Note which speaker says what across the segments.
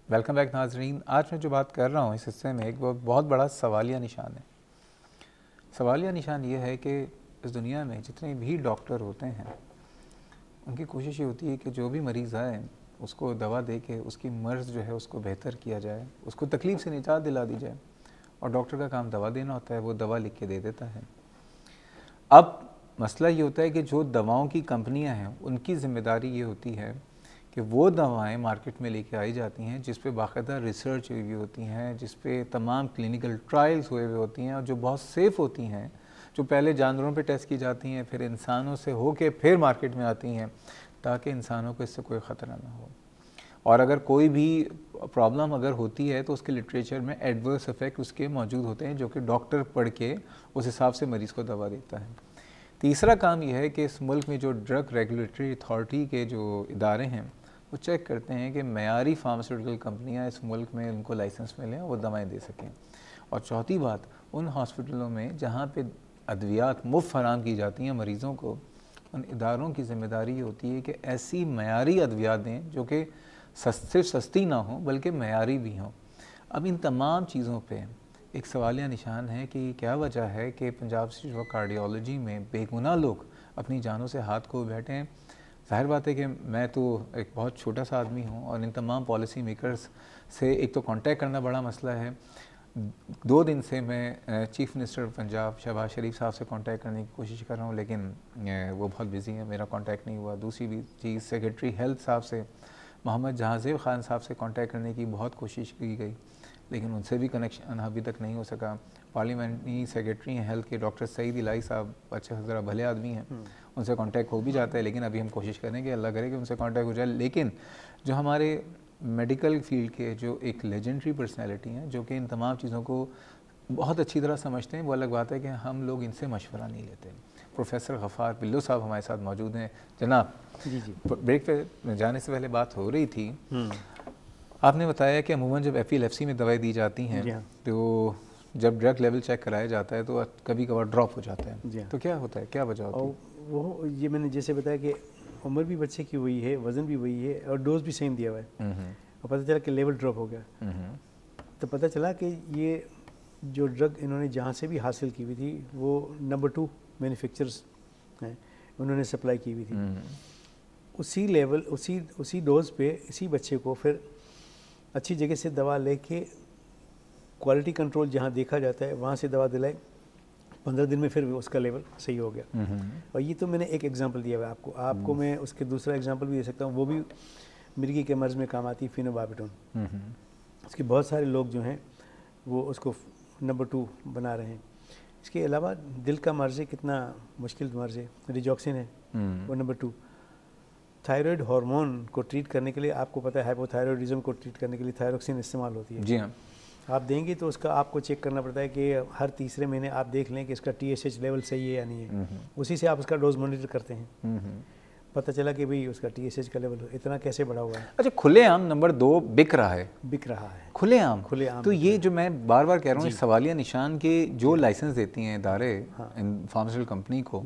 Speaker 1: Welcome back नाजरीन। आज मैं जो बात कर रहा हूँ इस हिस्से में एक बहुत बड़ा सवालिया निशान है। सवालिया निशान ये है कि इस दुनिया में जितने भी डॉक्टर होते हैं उनकी कोशिश ये होती है कि जो भी मरीज़ आए उसको दवा दे के उसकी मर्ज़ जो है उसको बेहतर किया जाए, उसको तकलीफ़ से निजात दिला दी जाए। और डॉक्टर का काम दवा देना होता है, वो दवा लिख के दे देता है। अब मसला ये होता है कि जो दवाओं की कंपनियां हैं उनकी ज़िम्मेदारी ये होती है कि वो दवाएं मार्केट में लेके आई जाती हैं जिस पे बाकायदा रिसर्च हुई हुई होती हैं, जिस पे तमाम क्लिनिकल ट्रायल्स हुए हुए होती हैं और जो बहुत सेफ़ होती हैं, जो पहले जानवरों पे टेस्ट की जाती हैं, फिर इंसानों से होके फिर मार्केट में आती हैं, ताकि इंसानों को इससे कोई ख़तरा ना हो। और अगर कोई भी प्रॉब्लम अगर होती है तो उसके लिटरेचर में एडवर्स इफ़ेक्ट उसके मौजूद होते हैं, जो कि डॉक्टर पढ़ के उस हिसाब से मरीज़ को दवा देता है। तीसरा काम यह है कि इस मुल्क में जो ड्रग रेगुलेटरी अथॉरिटी के जो इदारे हैं वो चेक करते हैं कि मयारी फार्मास्यूटिकल कंपनियां इस मुल्क में उनको लाइसेंस मिलें और वो दवाएं दे सकें। और चौथी बात, उन हॉस्पिटलों में जहाँ पे अद्वियात मुफ्त फराम की जाती हैं मरीज़ों को, उन इदारों की ज़िम्मेदारी ये होती है कि ऐसी मयारी अद्वियात दें जो कि सिर्फ सस्ती ना हो बल्कि मयारी भी हों। अब इन तमाम चीज़ों पे एक सवालिया निशान है कि क्या वजह है कि पंजाब इंस्टीट्यूट ऑफ कार्डियोलॉजी में बेगुनाह लोग अपनी जानों से हाथ को बैठे हैं। ज़ाहिर बात है कि मैं तो एक बहुत छोटा सा आदमी हूँ और इन तमाम पॉलिसी मेकर्स से एक तो कांटेक्ट करना बड़ा मसला है। 2 दिन से मैं चीफ़ मिनिस्टर पंजाब शहबाज शरीफ साहब से कांटेक्ट करने की कोशिश कर रहा हूँ, लेकिन वो बहुत बिज़ी हैं, मेरा कांटेक्ट नहीं हुआ। दूसरी भी चीज़, सेक्रेटरी हेल्थ साहब से मोहम्मद जहाज़ेब खान साहब से कांटेक्ट करने की बहुत कोशिश की गई, लेकिन उनसे भी कनेक्शन अभी तक नहीं हो सका। पार्लियामेंट्री सेक्रेटरी हैं हेल्थ के डॉक्टर सईद इलाई साहब, अच्छे ज़रा भले आदमी हैं, उनसे कांटेक्ट हो भी जाता है, लेकिन अभी हम कोशिश करेंगे, अल्लाह करे कि उनसे कांटेक्ट हो जाए। लेकिन जो हमारे मेडिकल फील्ड के जो एक लेजेंडरी पर्सनैलिटी हैं जो कि इन तमाम चीज़ों को बहुत अच्छी तरह समझते हैं, वो अलग बात है कि हम लोग इनसे मशवरा नहीं लेते। प्रोफेसर गफ़ार बिल्लो साहब हमारे साथ मौजूद हैं। जनाब,
Speaker 2: जी जी,
Speaker 1: ब्रेक पे जाने से पहले बात हो रही थी, आपने बताया कि अमूमन जब एफिलेप्सी में दवाई दी जाती हैं
Speaker 2: हाँ।
Speaker 1: तो जब ड्रग लेवल चेक कराया जाता है तो कभी कभार ड्रॉप हो जाता है।
Speaker 2: जी हाँ।
Speaker 1: तो क्या होता है, क्या वजह होती है?
Speaker 2: और वो ये मैंने जैसे बताया कि उम्र भी बच्चे की वही है, वज़न भी वही है और डोज भी सेम दिया हुआ है। और पता चला कि लेवल ड्रॉप हो गया। तो पता चला कि ये जो ड्रग इन्होंने जहाँ से भी हासिल की हुई थी वो नंबर 2 मैन्युफैक्चरर्स हैं, उन्होंने सप्लाई की हुई थी। उसी लेवल उसी डोज पे इसी बच्चे को फिर अच्छी जगह से दवा लेके क्वालिटी कंट्रोल जहाँ देखा जाता है वहाँ से दवा दिलाई, 15 दिन में फिर उसका लेवल सही हो गया। और ये तो मैंने एक एग्जांपल दिया हुआ है आपको मैं उसके दूसरा एग्जांपल भी दे सकता हूँ, वो भी मिर्गी के मर्ज़ में काम आती है, फिनोबार्बिटोन। इसके बहुत सारे लोग जो हैं वो उसको नंबर 2 बना रहे हैं। इसके अलावा दिल का मर्ज़ है, कितना मुश्किल मर्ज़ है, रिजॉक्सिन है वो नंबर 2। थायराइड हार्मोन को ट्रीट करने के लिए आपको पता है हाइपोथायरॉयडिज्म को ट्रीट करने के लिए थायरोक्सिन इस्तेमाल होती है।
Speaker 1: जी हाँ।
Speaker 2: आप देंगे तो उसका आपको चेक करना पड़ता है कि हर तीसरे महीने आप देख लें कि इसका TSH लेवल सही है या नहीं है। उसी से आप उसका डोज मॉनिटर करते हैं। पता चला कि भाई उसका TSH का लेवल इतना कैसे बढ़ा हुआ है।
Speaker 1: अच्छा, खुलेआम नंबर 2 बिक रहा है? खुलेआम। तो ये जो मैं बार बार कह रहा हूँ, सवालिया निशान के जो लाइसेंस देती हैं इदारे फार्मास्यूटिकल कंपनी को,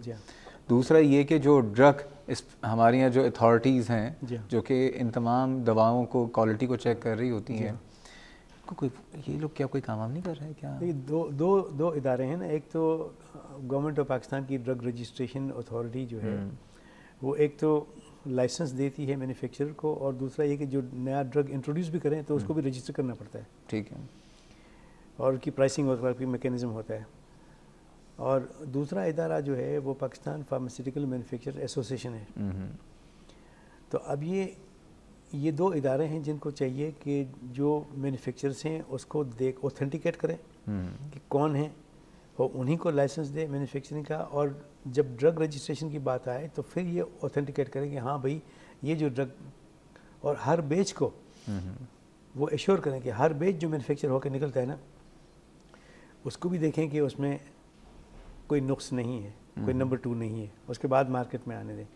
Speaker 1: दूसरा ये कि जो ड्रग इस हमारे यहाँ जो अथॉरिटीज़ हैं जो कि इन तमाम दवाओं को क्वालिटी को चेक कर रही होती हैं, कोई ये लोग क्या कोई काम नहीं कर रहे हैं क्या?
Speaker 2: ये दो इदारे हैं ना, एक तो गवर्नमेंट ऑफ पाकिस्तान की ड्रग रजिस्ट्रेशन अथॉरिटी जो है वो एक तो लाइसेंस देती है मैन्युफैक्चरर को, और दूसरा ये कि जो नया ड्रग इंट्रोड्यूस भी करें तो उसको भी रजिस्टर करना पड़ता है।
Speaker 1: ठीक है।
Speaker 2: और उसकी प्राइसिंग और की मैकेनिज्म होता है। और दूसरा इदारा जो है वो पाकिस्तान फार्मास्यूटिकल मैन्युफैक्चरर एसोसिएशन है। तो अब ये 2 इदारे हैं जिनको चाहिए कि जो मैन्युफैक्चरर्स हैं उसको ऑथेंटिकेट करें कि कौन है, और उन्हीं को लाइसेंस दे मैन्युफैक्चरिंग का। और जब ड्रग रजिस्ट्रेशन की बात आए तो फिर ये ऑथेंटिकेट करें कि हाँ भाई ये जो ड्रग, और हर बैच को वो एश्योर करें कि हर बैच जो मैन्युफैक्चर होकर निकलता है ना उसको भी देखें कि उसमें कोई नुक्स नहीं है, कोई नंबर 2 नहीं है, उसके बाद मार्केट में आने दें।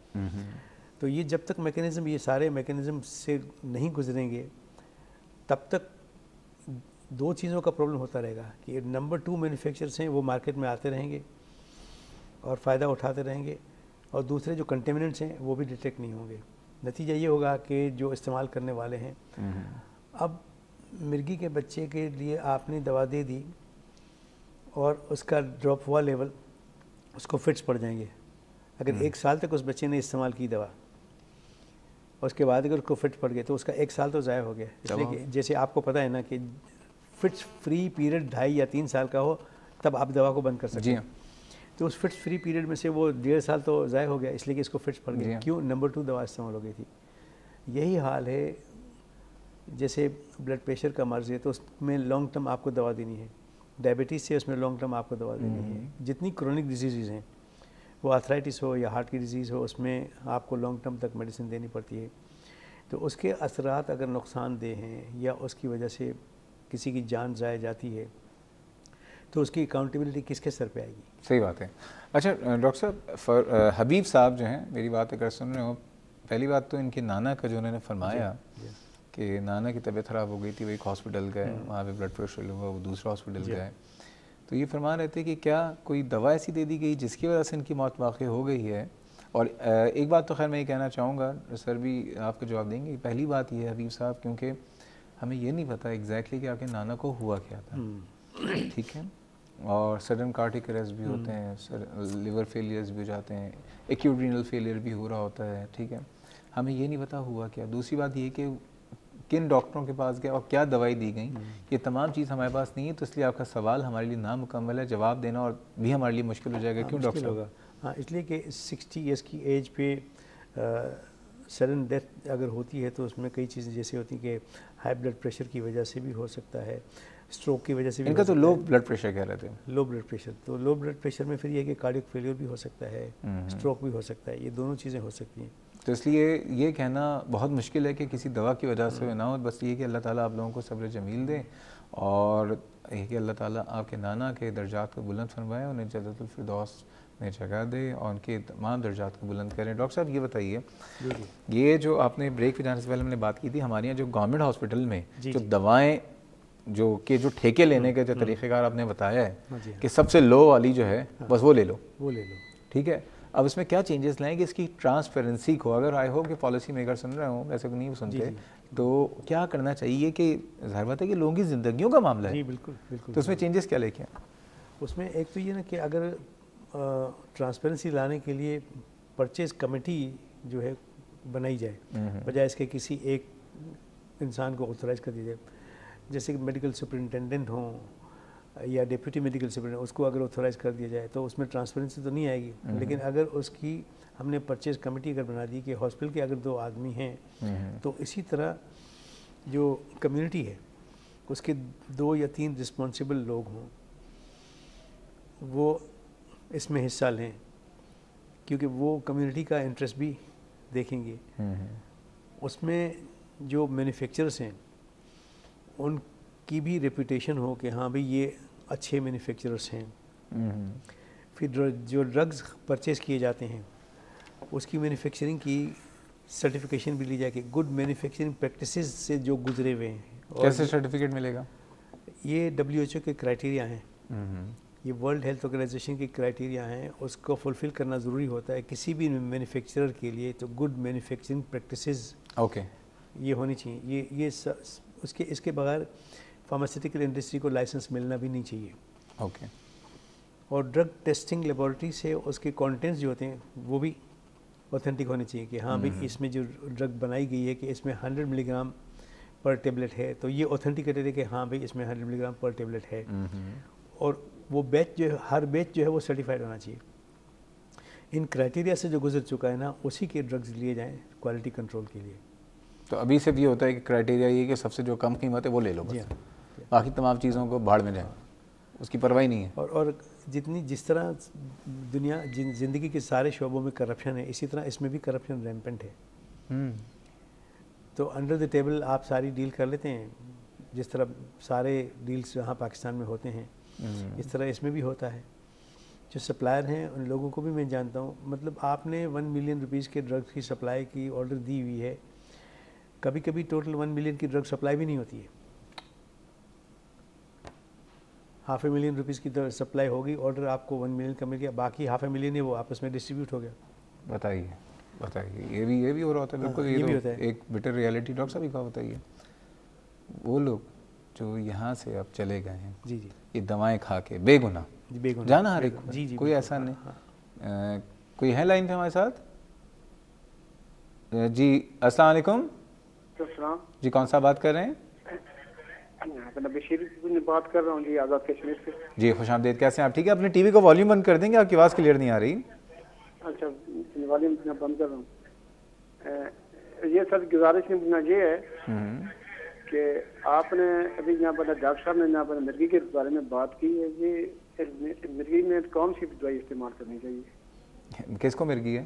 Speaker 2: तो ये जब तक मैकेनिज़्म, ये सारे मैकेनिज़्म से नहीं गुजरेंगे तब तक 2 चीज़ों का प्रॉब्लम होता रहेगा कि नंबर 2 मैन्युफैक्चरर्स हैं वो मार्केट में आते रहेंगे और फ़ायदा उठाते रहेंगे, और दूसरे जो कंटेमिनेंट्स हैं वो भी डिटेक्ट नहीं होंगे। नतीजा ये होगा कि जो इस्तेमाल करने वाले हैं, अब मिर्गी के बच्चे के लिए आपने दवा दे दी और उसका ड्रॉप हुआ लेवल, उसको फिट्स पड़ जाएंगे। अगर 1 साल तक उस बच्चे ने इस्तेमाल की दवा, उसके बाद अगर उसको फिट्स पड़ गए तो उसका 1 साल तो ज़ाया हो गया। इसलिए कि जैसे आपको पता है ना कि फिट्स फ्री पीरियड 2.5 या 3 साल का हो तब आप दवा को बंद कर सकते हैं। तो उस फिट्स फ्री पीरियड में से वो 1.5 साल तो ज़ाया हो गया, इसलिए कि इसको फिट्स पड़ गया। क्यों? नंबर 2 दवा इस्तेमाल हो गई थी। यही हाल है, जैसे ब्लड प्रेशर का मर्ज़ है तो उसमें लॉन्ग टर्म आपको दवा देनी है। डायबिटीज़ से उसमें लॉन्ग टर्म आपको दवा देनी है। जितनी क्रोनिक डिजीज़ हैं, वो आर्थराइटिस हो या हार्ट की डिजीज़ हो, उसमें आपको लॉन्ग टर्म तक मेडिसिन देनी पड़ती है। तो उसके असरात अगर नुकसानदेह हैं या उसकी वजह से किसी की जान ज़ाया जाती है तो उसकी अकाउंटेबिलिटी किसके सर पे आएगी?
Speaker 1: सही बात है। अच्छा डॉक्टर साहब, हबीब साहब जो हैं मेरी बात अगर सुन रहे हो, पहली बात तो इनके नाना का जो उन्होंने फरमाया कि नाना की तबीयत ख़राब हो गई थी, वो एक हॉस्पिटल गए, वहाँ पे ब्लड प्रेशर हुआ, वो दूसरा हॉस्पिटल गए, तो ये फरमा रहे थे कि क्या कोई दवा ऐसी दे दी गई जिसकी वजह से इनकी मौत वाक़ई हो गई है। और एक बात तो खैर मैं ये कहना चाहूँगा, सर भी आपको जवाब देंगे। पहली बात ये है हबीब साहब, क्योंकि हमें ये नहीं पता एग्जैक्टली कि आपके नाना को हुआ क्या था, ठीक है, और सडन कार्डिक अरेस्ट भी होते हैं, लिवर फेलियर्स भी हो जाते हैं, एक्यूट रीनल फेलियर भी हो रहा होता है, ठीक है, हमें ये नहीं पता हुआ क्या। दूसरी बात ये कि किन डॉक्टरों के पास गए और क्या दवाई दी गई, ये तमाम चीज़ हमारे पास नहीं है। तो इसलिए आपका सवाल हमारे लिए नामुकम्मल है, जवाब देना और भी हमारे लिए मुश्किल हो जाएगा। क्यों डॉक्टर
Speaker 2: होगा? हाँ, इसलिए कि 60 ईयर्स की एज पे सडन डेथ अगर होती है तो उसमें कई चीज़ें जैसे होती हैं कि हाई ब्लड प्रेशर की वजह से भी हो सकता है, स्ट्रोक की वजह से भी।
Speaker 1: इनका तो लो ब्लड प्रेशर कह रहे थे।
Speaker 2: लो ब्लड प्रेशर, तो लो ब्लड प्रेशर में फिर ये कि कार्डियक फेलियर भी हो सकता है, स्ट्रोक भी हो सकता है, ये दोनों चीज़ें हो सकती हैं।
Speaker 1: तो इसलिए ये कहना बहुत मुश्किल है कि किसी दवा की वजह से ना हो। बस ये कि अल्लाह ताला आप लोगों को सब्र जमील दे और ये कि अल्लाह ताला आपके नाना के दर्जात को बुलंद फरमाए, उन्हें जन्नतुल फिरदौस में जगह दे और उनके तमाम दर्जात को बुलंद करें। डॉक्टर साहब ये बताइए, ये जो आपने ब्रेक पे जाने से पहले हमने बात की थी, हमारे यहाँ जो गवर्नमेंट हॉस्पिटल में जो दवाएँ जो ठेके लेने के जो तरीक़ेकार आपने बताया है कि सबसे लो वाली जो है बस वो ले लो, ठीक है। अब इसमें क्या चेंजेस लाएं कि इसकी ट्रांसपेरेंसी को, अगर आई होप कि पॉलिसी मेकर सुन रहे हो, वैसे को नहीं सुनते, तो क्या करना चाहिए कि ज़ाहिर बात है कि लोगों की ज़िंदगियों का मामला है।
Speaker 2: जी बिल्कुल बिल्कुल।
Speaker 1: तो उसमें चेंजेस क्या लेके आए?
Speaker 2: उसमें एक तो ये ना कि अगर ट्रांसपेरेंसी लाने के लिए परचेज कमेटी जो है बनाई जाए, बजाय इसके किसी एक इंसान को ऑथराइज कर दिया जाए। जैसे कि मेडिकल सुपरिटेंडेंट हों या डिप्यूटी मेडिकल सुपरिटेंडेंट, उसको अगर ऑथराइज कर दिया जाए तो उसमें ट्रांसपेरेंसी तो नहीं आएगी। लेकिन अगर उसकी हमने परचेज कमेटी अगर बना दी कि हॉस्पिटल के अगर 2 आदमी हैं तो इसी तरह जो कम्युनिटी है उसके 2 या 3 रिस्पॉन्सिबल लोग हों, वो इसमें हिस्सा लें, क्योंकि वो कम्युनिटी का इंटरेस्ट भी देखेंगे। उसमें जो मैन्युफैक्चरर्स हैं उनकी भी रेपुटेशन हो कि हाँ भाई ये अच्छे मैन्युफैक्चरर्स हैं। फिर जो ड्रग्स परचेज़ किए जाते हैं उसकी मैन्युफैक्चरिंग की सर्टिफिकेशन भी ली जाए कि गुड मैन्युफैक्चरिंग प्रैक्टिसेस से जो गुजरे हुए हैं।
Speaker 1: कैसे सर्टिफिकेट मिलेगा?
Speaker 2: ये WHO के क्राइटेरिया हैं, ये वर्ल्ड हेल्थ ऑर्गेनाइजेशन के क्राइटेरिया हैं, उसको फुलफ़िल करना ज़रूरी होता है किसी भी मैन्युफैक्चरर के लिए। तो गुड मैन्युफैक्चरिंग प्रैक्टिसेस ये होनी चाहिए। ये उसके इसके बगैर फार्मास्यूटिकल इंडस्ट्री को लाइसेंस मिलना भी नहीं चाहिए। और ड्रग टेस्टिंग लेबॉरेटरी से उसके कंटेंट्स जो होते हैं वो भी ऑथेंटिक होने चाहिए कि हाँ भाई इसमें जो ड्रग बनाई गई है कि इसमें 100 मिलीग्राम पर टेबलेट है, तो ये ऑथेंटिकेटेड है कि हाँ भाई इसमें 100 मिलीग्राम पर टेबलेट है। और वो बैच जो है, हर बैच जो है वो सर्टिफाइड होना चाहिए। इन क्राइटेरिया से जो गुजर चुका है ना, उसी के ड्रग्स लिए जाएँ क्वालिटी कंट्रोल के लिए।
Speaker 1: तो अभी से भी होता है कि क्राइटेरिया ये कि सबसे जो कम कीमत है वो ले लो बस, बाकी तमाम चीज़ों को भाड़ में जाए, उसकी परवाही नहीं है।
Speaker 2: और जिस तरह दुनिया ज़िंदगी के सारे शोबों में करप्शन है, इसी तरह इसमें भी करप्शन रैम्पेंट है। तो अंडर द टेबल आप सारी डील कर लेते हैं, जिस तरह सारे डील्स यहाँ पाकिस्तान में होते हैं इस तरह इसमें भी होता है। जो सप्लायर हैं उन लोगों को भी मैं जानता हूँ, मतलब आपने 1 मिलियन रुपीज़ के ड्रग्स की सप्लाई की ऑर्डर दी हुई है, कभी कभी टोटल 1 मिलियन की ड्रग सप्लाई भी नहीं होती है, 500,000 रुपीज़ की सप्लाई होगी, ऑर्डर आपको 1 मिलियन का मिल गया, बाकी 500,000 है वो आपस में डिस्ट्रीब्यूट हो गया।
Speaker 1: बताइए ये भी हो रहा होता है। बिल्कुल, ये भी होता है। एक बिटर रियलिटी डॉक्टर साहब का बताइए। वो लोग जो यहाँ से अब चले गए हैं,
Speaker 2: जी जी
Speaker 1: ये दवाएं खा के बेगुनाह,
Speaker 2: जी, बेगुनाह
Speaker 1: जाना हर एक को,
Speaker 2: जी जी,
Speaker 1: कोई
Speaker 2: बिल्कुल,
Speaker 1: ऐसा नहीं।
Speaker 2: हाँ।
Speaker 1: कोई है लाइन पे हमारे साथ? जी अस्सलाम वालेकुम।
Speaker 3: अस्सलाम
Speaker 1: जी कौन सा बात कर रहे हैं?
Speaker 3: मैं बशीर बात कर रहा हूँ जी, आज़ाद कश्मीर से।
Speaker 1: जी खुश आमदीद, कैसे हैं आप? ठीक है, अपने टीवी को वॉल्यूम बंद कर देंगे, आपकी आवाज़ क्लियर नहीं आ रही।
Speaker 3: अच्छा, वॉल्यूम मैं बंद कर रहा हूँ। ये सर गुजारिश ये है कि आपने अभी यहाँ पर डॉक्टर साहब ने यहाँ पर मिर्गी के बारे में बात की है। ये मिर्गी में कौन सी दवाई इस्तेमाल करनी चाहिए?
Speaker 1: किसको मिर्गी है?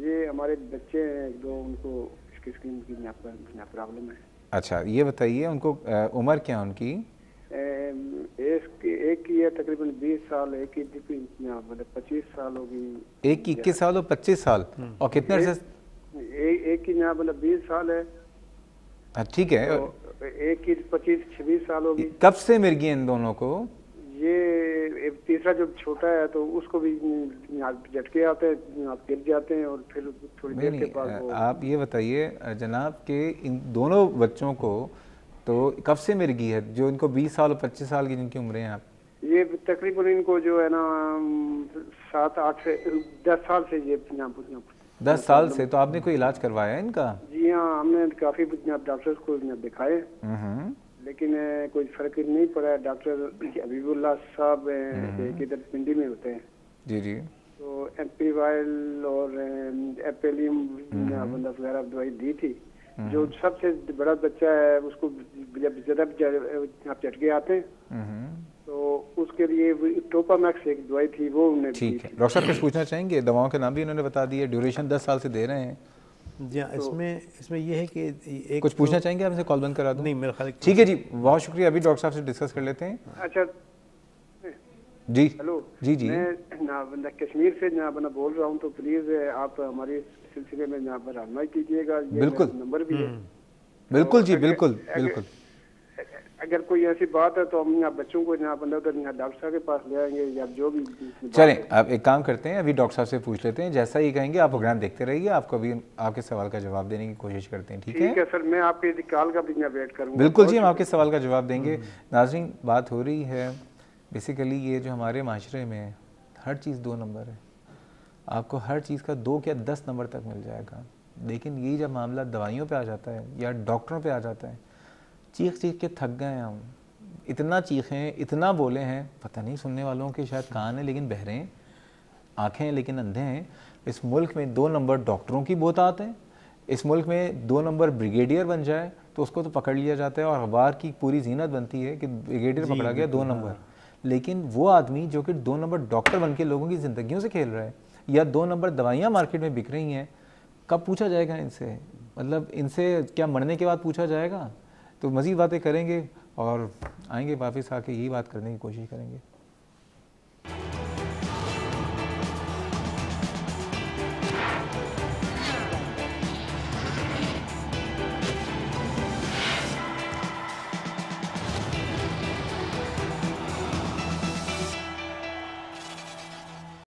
Speaker 3: ये हमारे बच्चे हैं एक दो, उनको इसकी स्किन की यहाँ पर प्रॉब्लम है।
Speaker 1: अच्छा ये बताइए, उनको उम्र क्या है उनकी?
Speaker 3: एक की है तकरीबन 20 साल, एक की मतलब 25 साल होगी।
Speaker 1: एक की 21 साल और 25 साल, और कितने अरसे?
Speaker 3: एक की यहाँ मतलब 20 साल है।
Speaker 1: ठीक है,
Speaker 3: तो एक की 25-26 साल होगी।
Speaker 1: कब से मिर्गी है इन दोनों को?
Speaker 3: ये तीसरा जो छोटा है तो उसको भी झटके आते हैं, आप गिर जाते हैं और फिर थोड़ी देर के बाद वो।
Speaker 1: आप ये बताइए जनाब कि इन दोनों बच्चों को तो कब से मिर्गी है, जो इनको 20 साल और 25 साल की जिनकी उम्रें हैं? आप
Speaker 3: ये तकरीबन इनको जो है ना 7-8 से 10 साल से ये
Speaker 1: 10 साल से। तो आपने कोई इलाज करवाया है इनका?
Speaker 3: जी हाँ, हमने काफ़ी डॉक्टर्स को दिखाए, लेकिन कोई फर्क नहीं पड़ा है। डॉक्टर हबीबुल्लाह साहब एक इधर पिंडी में होते हैं।
Speaker 1: जी जी।
Speaker 3: तो एम्पीवाइल और एपेलियम वगैरह दवाई दी थी। जो सबसे बड़ा बच्चा है उसको जब ज़्यादा झटके आते हैं तो उसके लिए टोपामैक्स एक दवाई थी, वो उन्होंने दी
Speaker 1: ठीक है।
Speaker 3: थी।
Speaker 1: डॉक्टर साहब कुछ पूछना चाहेंगे? दवाओं के नाम भी उन्होंने बता दिए, ड्यूरेशन 10 साल से दे रहे हैं।
Speaker 2: जी हाँ, इसमें ये है कि एक
Speaker 1: कुछ पूछना चाहेंगे? आपसे कॉल बंद करा दूं?
Speaker 2: नहीं, मेरा ख्याल है
Speaker 1: ठीक है जी, बहुत शुक्रिया। अभी डॉक्टर साहब से डिस्कस कर लेते हैं।
Speaker 3: अच्छा
Speaker 1: जी
Speaker 3: हेलो
Speaker 1: जी जी।
Speaker 3: मैं कश्मीर से बोल रहा हूँ, तो प्लीज़ आप हमारे सिलसिले में यहाँ पर रहनुमाई कीजिएगा। ये
Speaker 1: बिल्कुल
Speaker 3: नंबर भी है।
Speaker 1: बिल्कुल जी,
Speaker 3: अगर-
Speaker 1: बिल्कुल
Speaker 3: अगर-
Speaker 1: बिल्कुल।
Speaker 3: अगर कोई ऐसी बात है तो हम यहाँ बच्चों को यहाँ उधर डॉक्टर साहब के पास ले आएंगे या जो भी बात
Speaker 1: चलें,
Speaker 3: है।
Speaker 1: आप एक काम करते हैं, अभी डॉक्टर साहब से पूछ लेते हैं, जैसा ही कहेंगे आप प्रोग्राम देखते रहिए, आपको अभी आपके सवाल का जवाब देने की कोशिश करते हैं। ठीक है?
Speaker 3: ठीक है सर, मैं आपके कॉल का भी वेट करूँगा।
Speaker 1: बिल्कुल जी, हम आपके सवाल का जवाब देंगे। नाज़रीन, बात हो रही है बेसिकली ये जो हमारे माशरे में हर चीज़ 2 नंबर है, आपको हर चीज़ का 2 या 10 नंबर तक मिल जाएगा, लेकिन ये जब मामला दवाइयों पे आ जाता है या डॉक्टरों पे आ जाता है, चीख चीख के थक गए हम, इतना चीखें, इतना बोले हैं, पता नहीं सुनने वालों के शायद कान है लेकिन बहरे हैं, आँखें हैं लेकिन अंधे हैं। इस मुल्क में 2 नंबर डॉक्टरों की बहुत आते हैं, इस मुल्क में 2 नंबर ब्रिगेडियर बन जाए तो उसको तो पकड़ लिया जाता है और अखबार की पूरी जीनत बनती है कि ब्रिगेडियर पकड़ा गया 2 नंबर। लेकिन वो आदमी जो कि 2 नंबर डॉक्टर बन के लोगों की ज़िंदगियों से खेल रहा है, या 2 नंबर दवाइयाँ मार्केट में बिक रही हैं, कब पूछा जाएगा इनसे? मतलब इनसे क्या मरने के बाद पूछा जाएगा? तो मज़ीद बातें करेंगे और आएंगे वापस आके यही बात करने की कोशिश करेंगे।